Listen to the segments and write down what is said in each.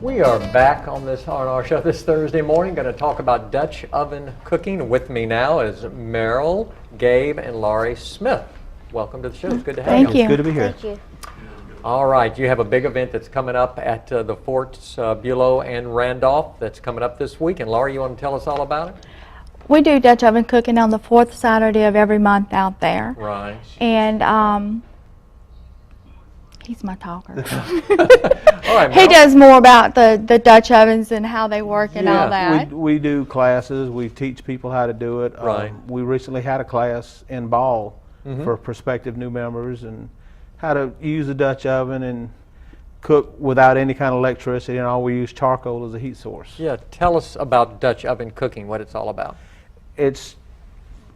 We are back on our show this Thursday morning. Going to talk about Dutch oven cooking. With me now is Murrell, Gabe, and Laurie Smith. Welcome to the show. It's good to have you. Thank you. It's good to be here. Thank you. All right, you have a big event that's coming up at the Forts Bulow and Randolph. That's coming up this week. And Laurie, you want to tell us all about it? We do Dutch oven cooking on the fourth Saturday of every month out there. Right. And he's my talker. All right, He Mel. does more about the Dutch ovens and how they work and all that. We do classes. We teach people how to do it. Right. We recently had a class in Ball for prospective new members and how to use a Dutch oven and cook without any kind of electricity, and all we use charcoal as a heat source. Yeah, tell us about Dutch oven cooking, what it's all about. It's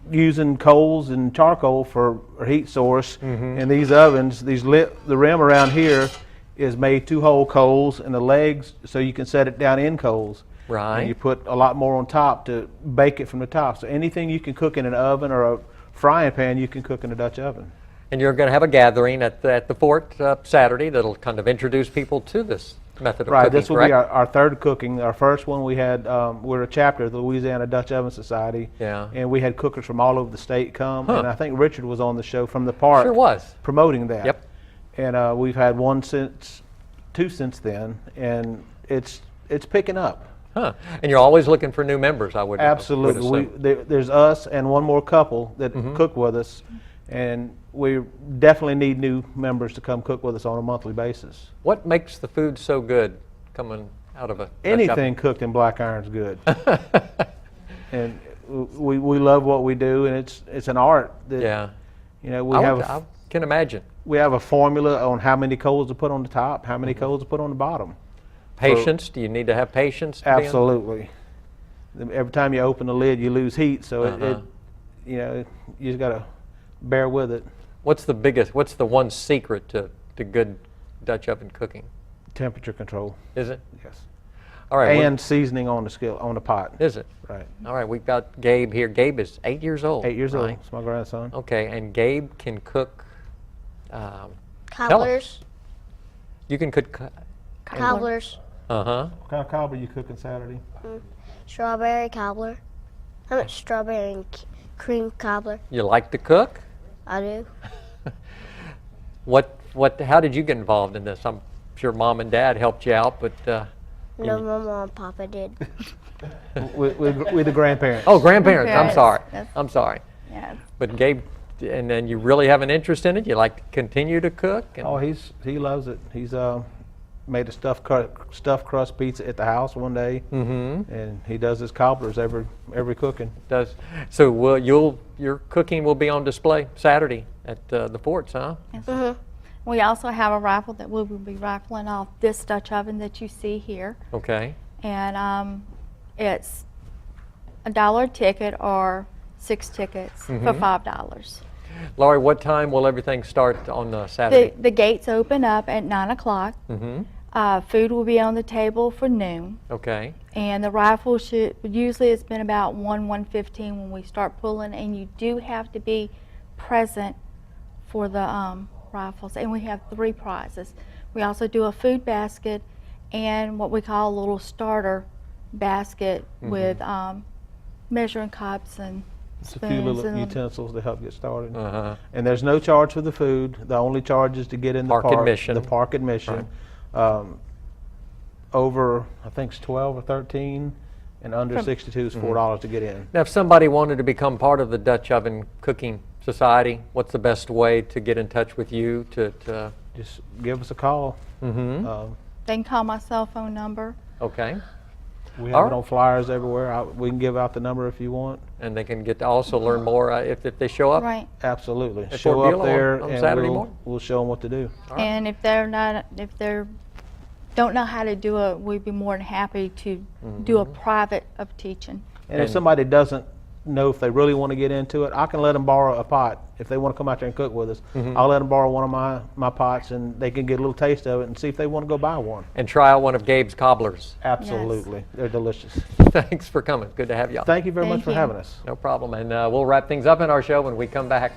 using coals and charcoal for a heat source, and these ovens, the rim around here is made to hold coals, and the legs so you can set it down in coals. Right. And you put a lot more on top to bake it from the top. So anything you can cook in an oven or a frying pan, you can cook in a Dutch oven. And you're going to have a gathering at the fort Saturday that'll kind of introduce people to this method of cooking, Right, this will be correct? our third cooking. Our first one we had, we're a chapter of the Louisiana Dutch Oven Society. Yeah. And we had cookers from all over the state come. Huh. And I think Richard was on the show from the park. Sure was. Promoting that. Yep. And we've had two since then, and it's picking up. Huh. And you're always looking for new members, I would Absolutely. assume. There's us and one more couple that cook with us, and we definitely need new members to come cook with us on a monthly basis. What makes the food so good coming out of a Dutch Anything oven? cooked in black iron is good. And we love what we do, and it's an art that, Yeah. you know, I can imagine. we have a formula on how many coals to put on the top, how many coals to put on the bottom. Patience, do you need to have patience? to be in? Absolutely. Every time you open the lid, you lose heat, so Uh-huh. you just got to bear with it. What's the one secret to good Dutch oven cooking? Temperature control, Is it? yes. All right. And seasoning on the pot. Is it? Right. All right, we've got Gabe here. Gabe is 8 years old. 8 years old. right? It's my grandson. Okay, and Gabe can cook. Tell Cobblers. us. You can cook. Cobblers. What kind of cobbler you cooking Saturday? Strawberry cobbler. I meant strawberry and cream cobbler. You like to cook? I do. How did you get involved in this? I'm sure Mom and Dad helped you out, but No, my mom and Papa did. We're the grandparents. oh, grandparents. I'm Grandparents, sorry. yes. I'm sorry. Yeah. But Gabe, and then you really have an interest in it. You like to continue to cook. And, Oh, he loves it. He's made a stuffed crust pizza at the house one day, and he does his cobblers every cooking. does so. Your cooking will be on display Saturday at the forts, huh? Yes. We also have a raffle that we will be raffling off this Dutch oven that you see here. Okay. And it's $1 ticket or 6 tickets for $5. Laurie, what time will everything start on Saturday? The gates open up at 9 o'clock. Food will be on the table for noon. Okay. And the raffle usually it's been about 1:15 when we start pulling, and you do have to be present for the raffles. And we have 3 prizes. We also do a food basket and what we call a little starter basket with measuring cups and Just spoons. a few little and utensils to help get started. Uh-huh. And there's no charge for the food. The only charge is to get in the Park park. admission. The park admission. Over, I think it's 12 or 13, and under 62 is $4 to get in. Now, if somebody wanted to become part of the Dutch Oven Cooking Society, what's the best way to get in touch with you? Just give us a call. they can call my cell phone number. Okay. We All have it right. on flyers everywhere. We can give out the number if you want. And they can get to also learn more if they show up. Right. Absolutely. At Show Fort up Bulow there on and Saturday morning? we'll show them what to do. All right. And if they don't know how to do it, we'd be more than happy to do a private of teaching. And if somebody doesn't know if they really want to get into it, I can let them borrow a pot. If they want to come out there and cook with us, I'll let them borrow one of my pots, and they can get a little taste of it and see if they want to go buy one. And try out one of Gabe's cobblers. Absolutely. They're delicious. Thanks for coming. Good to have you. Thank you very much Thank for you. having us. No problem. And we'll wrap things up in our show when we come back.